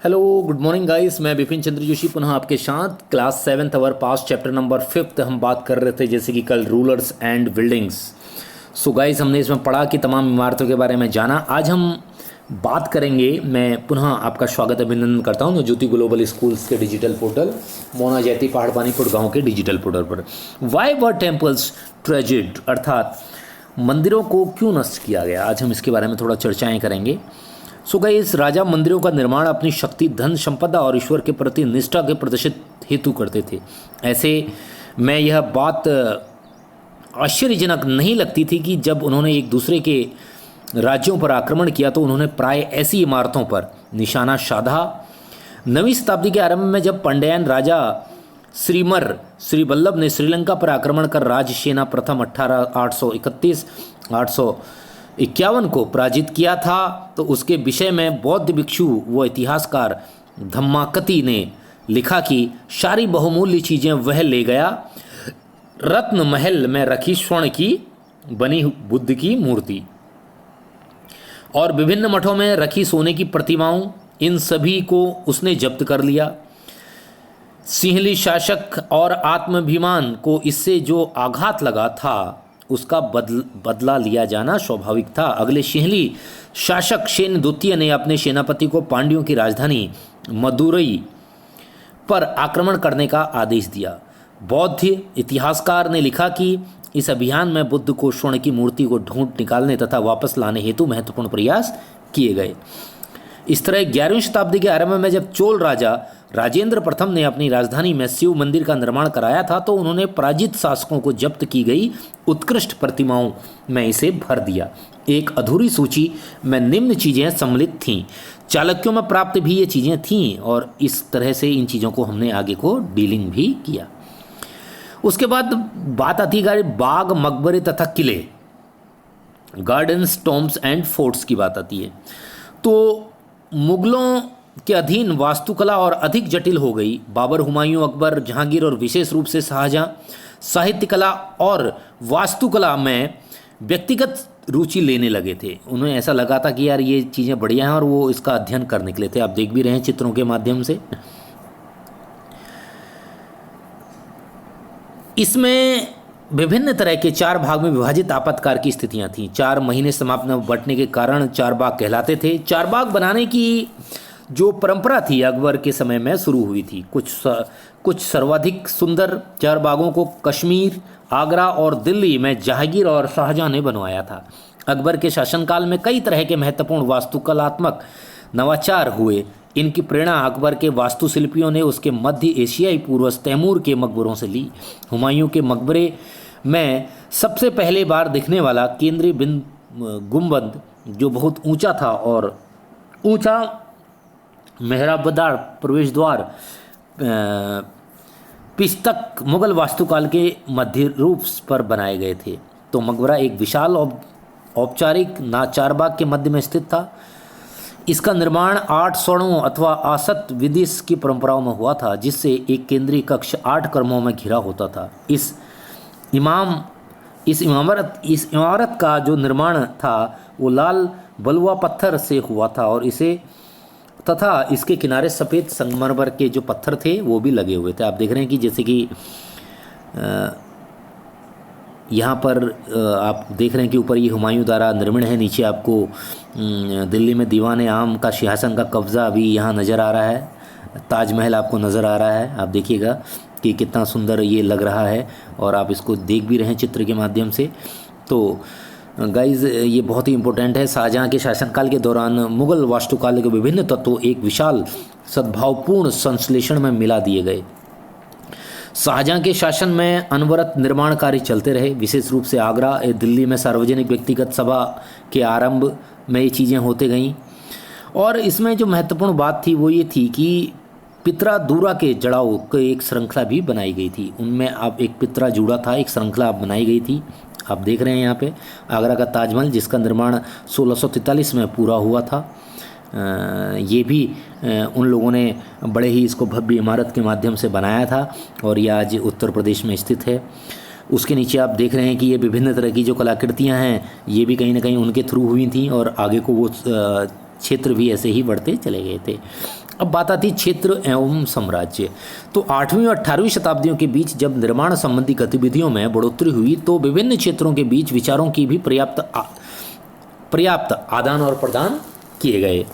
Hello good morning guys, मैं बिपिन चंद्र जोशी पुनः आपके साथ क्लास 7th अवर पास चैप्टर नंबर 5 हम बात कर रहे थे जैसे कि कल rulers and buildings. So guys, हमने इसमें पढ़ा कि तमाम इमारतों के बारे में जाना। आज हम बात करेंगे, मैं पुनः आपका स्वागत अभिनंदन करता हूं ज्योति ग्लोबल स्कूल्स के डिजिटल पोर्टल मोना जैती पहाड़पानीपुर गाँव के डिजिटल पोर्टल पर। वाई वर टेम्पल्स ट्रेजिड, अर्थात मंदिरों को क्यों नष्ट किया गया। आज हम इसके बारे में थोड़ा चर्चाएँ करेंगे। सो गाइस, राजा मंदिरों का निर्माण अपनी शक्ति, धन संपदा और ईश्वर के प्रति निष्ठा के प्रदर्शित हेतु करते थे। ऐसे में यह बात आश्चर्यजनक नहीं लगती थी कि जब उन्होंने एक दूसरे के राज्यों पर आक्रमण किया तो उन्होंने प्राय ऐसी इमारतों पर निशाना साधा। 9वीं शताब्दी के आरंभ में जब पांड्यान राजा श्री वल्लभ ने श्रीलंका पर आक्रमण कर राजसेना प्रथम 851 को पराजित किया था तो उसके विषय में बौद्ध भिक्षु व इतिहासकार धम्माकति ने लिखा कि सारी बहुमूल्य चीज़ें वह ले गया, रत्न महल में रखी स्वर्ण की बनी बुद्ध की मूर्ति और विभिन्न मठों में रखी सोने की प्रतिमाओं, इन सभी को उसने जब्त कर लिया। सिंहली शासक और आत्माभिमान को इससे जो आघात लगा था उसका बदला लिया जाना स्वाभाविक था। अगले सिंहली शासक सेन द्वितीय ने अपने सेनापति को पांड्यों की राजधानी मदुरई पर आक्रमण करने का आदेश दिया। बौद्ध इतिहासकार ने लिखा कि इस अभियान में बुद्ध को स्वर्ण की मूर्ति को ढूंढ निकालने तथा वापस लाने हेतु महत्वपूर्ण प्रयास किए गए। इस तरह 11वीं शताब्दी के आरंभ में जब चोल राजा राजेंद्र प्रथम ने अपनी राजधानी में शिव मंदिर का निर्माण कराया था तो उन्होंने पराजित शासकों को जब्त की गई उत्कृष्ट प्रतिमाओं में इसे भर दिया। एक अधूरी सूची में निम्न चीज़ें सम्मिलित थीं। चालुक्यों में प्राप्त भी ये चीज़ें थीं और इस तरह से इन चीज़ों को हमने आगे को डीलिंग भी किया। उसके बाद बात आती है बाग, मकबरे तथा किले, गार्डन्स, टॉम्ब्स एंड फोर्ट्स की बात आती है। तो मुगलों के अधीन वास्तुकला और अधिक जटिल हो गई। बाबर, हुमायूं, अकबर, जहांगीर और विशेष रूप से शाहजहां साहित्य कला और वास्तुकला में व्यक्तिगत रुचि लेने लगे थे। उन्हें ऐसा लगा था कि यार ये चीज़ें बढ़िया हैं और वो इसका अध्ययन करने निकले थे। आप देख भी रहे हैं चित्रों के माध्यम से। इसमें विभिन्न तरह के 4 भाग में विभाजित आपातकाल की स्थितियां थीं। 4 महीने समाप्त न बंटने के कारण 4 बाग कहलाते थे। 4 बाग बनाने की जो परंपरा थी अकबर के समय में शुरू हुई थी। कुछ सर्वाधिक सुंदर 4 बागों को कश्मीर, आगरा और दिल्ली में जहांगीर और शाहजहां ने बनवाया था। अकबर के शासनकाल में कई तरह के महत्वपूर्ण वास्तुकलात्मक नवाचार हुए। इनकी प्रेरणा अकबर के वास्तुशिल्पियों ने उसके मध्य एशियाई पूर्वज तैमूर के मकबरों से ली। हुमायूं के मकबरे में सबसे पहले बार दिखने वाला केंद्रीय गुंबद जो बहुत ऊंचा था और ऊंचा मेहराबदार प्रवेश द्वार पिस्तक मुगल वास्तुकाल के मध्य रूप पर बनाए गए थे। तो मकबरा एक विशाल औपचारिक चारबाग के मध्य में स्थित था। इसका निर्माण 8 स्वर्णों अथवा आसत विदिश की परंपराओं में हुआ था, जिससे एक केंद्रीय कक्ष 8 क्रमों में घिरा होता था। इस इमारत का जो निर्माण था वो लाल बलुआ पत्थर से हुआ था और इसके किनारे सफ़ेद संगमरमर के जो पत्थर थे वो भी लगे हुए थे। आप देख रहे हैं कि जैसे कि यहाँ पर आप देख रहे हैं कि ऊपर ये हुमायूं द्वारा निर्मित है। नीचे आपको दिल्ली में दीवान आम का सिंहासन का कब्ज़ा अभी यहाँ नज़र आ रहा है। ताजमहल आपको नज़र आ रहा है। आप देखिएगा कि कितना सुंदर ये लग रहा है और आप इसको देख भी रहे हैं चित्र के माध्यम से। तो गाइज़, ये बहुत ही इम्पोर्टेंट है। शाहजहां के शासनकाल के दौरान मुगल वास्तुकला के विभिन्न तत्व एक विशाल सद्भावपूर्ण संश्लेषण में मिला दिए गए। शाहजहां के शासन में अनवरत निर्माण कार्य चलते रहे। विशेष रूप से आगरा, दिल्ली में सार्वजनिक व्यक्तिगत सभा के आरंभ में ये चीज़ें होते गईं। और इसमें जो महत्वपूर्ण बात थी वो ये थी कि पित्रा के जड़ाऊ की एक श्रृंखला भी बनाई गई थी। उनमें अब एक पित्रा जुड़ा था, एक श्रृंखला बनाई गई थी। आप देख रहे हैं यहाँ पे आगरा का ताजमहल, जिसका निर्माण 1643 में पूरा हुआ था। ये भी उन लोगों ने बड़े ही इसको भव्य इमारत के माध्यम से बनाया था और ये आज उत्तर प्रदेश में स्थित है। उसके नीचे आप देख रहे हैं कि ये विभिन्न तरह की जो कलाकृतियाँ हैं ये भी कहीं ना कहीं उनके थ्रू हुई थी और आगे को वो क्षेत्र भी ऐसे ही बढ़ते चले गए थे। अब बात आती है क्षेत्र एवं साम्राज्य। तो 8वीं और 18वीं शताब्दियों के बीच जब निर्माण संबंधी गतिविधियों में बढ़ोतरी हुई तो विभिन्न क्षेत्रों के बीच विचारों की भी पर्याप्त आदान और प्रदान किए गए।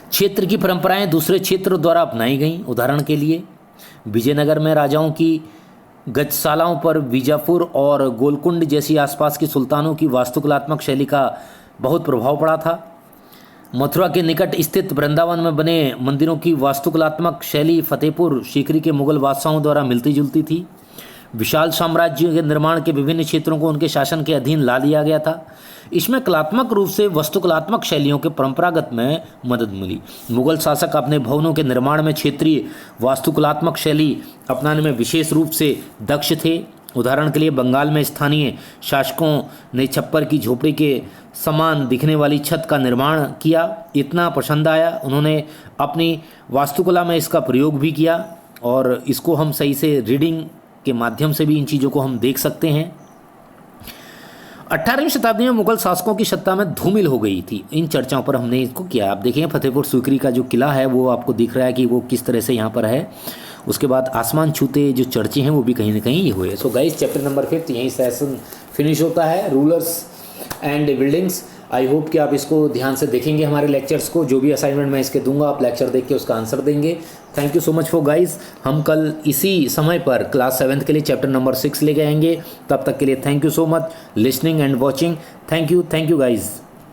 क्षेत्र की परंपराएं दूसरे क्षेत्र द्वारा अपनाई गईं। उदाहरण के लिए विजयनगर में राजाओं की गजशालाओं पर बीजापुर और गोलकुंड जैसी आसपास के सुल्तानों की वास्तुकलात्मक शैली का बहुत प्रभाव पड़ा था। मथुरा के निकट स्थित वृंदावन में बने मंदिरों की वास्तुकलात्मक शैली फतेहपुर सीकरी के मुगल बादशाहों द्वारा मिलती जुलती थी। विशाल साम्राज्यों के निर्माण के विभिन्न क्षेत्रों को उनके शासन के अधीन ला लिया गया था। इसमें कलात्मक रूप से वास्तुकलात्मक शैलियों के परंपरागत में मदद मिली। मुगल शासक अपने भवनों के निर्माण में क्षेत्रीय वास्तुकलात्मक शैली अपनाने में विशेष रूप से दक्ष थे। उदाहरण के लिए बंगाल में स्थानीय शासकों ने छप्पर की झोपड़ी के समान दिखने वाली छत का निर्माण किया। इतना पसंद आया, उन्होंने अपनी वास्तुकला में इसका प्रयोग भी किया और इसको हम सही से रीडिंग के माध्यम से भी इन चीज़ों को हम देख सकते हैं। 18वीं शताब्दी में मुगल शासकों की सत्ता में धूमिल हो गई थी। इन चर्चाओं पर हमने इसको किया। आप देखेंगे फतेहपुर सीकरी का जो किला है वो आपको दिख रहा है कि वो किस तरह से यहाँ पर है। उसके बाद आसमान छूते जो चर्चे हैं वो भी कहीं ना कहीं ये हुए। सो गाइस, चैप्टर नंबर 5 यहीं सेशन फिनिश होता है, rulers and buildings. I hope कि आप इसको ध्यान से देखेंगे हमारे लेक्चर्स को। जो भी असाइनमेंट मैं इसके दूंगा आप लेक्चर देख के उसका आंसर देंगे। Thank you so much for guys. हम कल इसी समय पर क्लास 7th के लिए चैप्टर नंबर 6 लेके आएंगे। तब तक के लिए thank you so much listening and watching. Thank you guys.